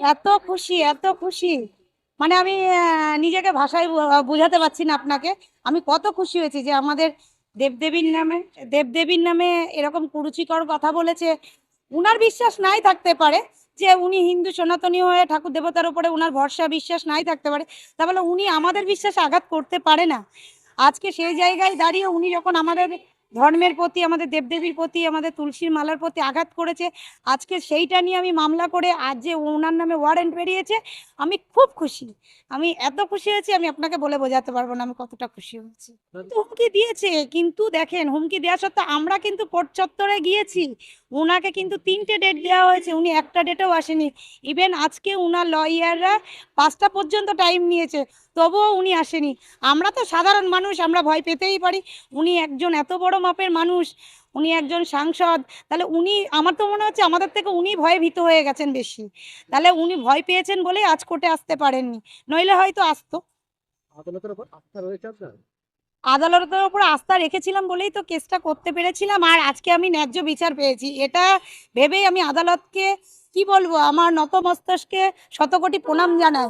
এত খুশি, এত খুশি, মানে আমি নিজেকে ভাষায় বোঝাতে পারছি না আপনাকে। আমি কত খুশি হয়েছি যে আমাদের দেবদেবীর নামে দেবদেবীর নামে এরকম কুরুচিকর কথা বলেছে। উনার বিশ্বাস নাই থাকতে পারে, যে উনি হিন্দু সনাতনী হয়ে ঠাকুর দেবতার উপরে উনার ভরসা বিশ্বাস নাই থাকতে পারে, তা বলে উনি আমাদের বিশ্বাসে আঘাত করতে পারে না। আজকে সেই জায়গায় দাঁড়িয়ে উনি যখন আমাদের ধর্মের প্রতি, আমাদের দেবদেবীর প্রতি, আমাদের তুলসীর মালার প্রতি আঘাত করেছে, আজকে সেইটা নিয়ে আমি মামলা করে আজ যে ওনার নামে ওয়ারেন্ট বেরিয়েছে, আমি খুব খুশি। আমি এত খুশি হয়েছি, আমি আপনাকে বলে বোঝাতে পারবো না আমি কতটা খুশি হয়েছি। হুমকি দিয়েছে, কিন্তু দেখেন হুমকি দেওয়া সত্ত্বেও আমরা কিন্তু কোর্ট চত্বরে গিয়েছি। ওনাকে কিন্তু 3টে ডেট দেওয়া হয়েছে, উনি একটা ডেটেও আসেনি। ইভেন আজকে উনার লয়াররা 5টা পর্যন্ত টাইম নিয়েছে, তবুও উনি আসেনি। আমরা তো সাধারণ মানুষ, আমরা ভয় পেতেই পারি। উনি একজন এত বড় মাপের মানুষ, উনি একজন সাংসদ, তাহলে উনি, আমার তো মনে হচ্ছে আমাদের থেকে উনি ভয়ে ভীত হয়ে গেছেন বেশি। তাহলে উনি ভয় পেয়েছেন বলেই আজ কোর্টে আসতে পারেননি, নইলে হয়তো আসতো। আদালতের উপর আস্থা রয়েছে আপনার? আদালতের উপর আস্থা রেখেছিলাম বলেই তো কেসটা করতে পেরেছিলাম, আর আজকে আমি ন্যায্য বিচার পেয়েছি, এটা ভেবেই আমি আদালতকে কি বলবো, আমার নত মস্তকে শতকোটি প্রণাম জানাই।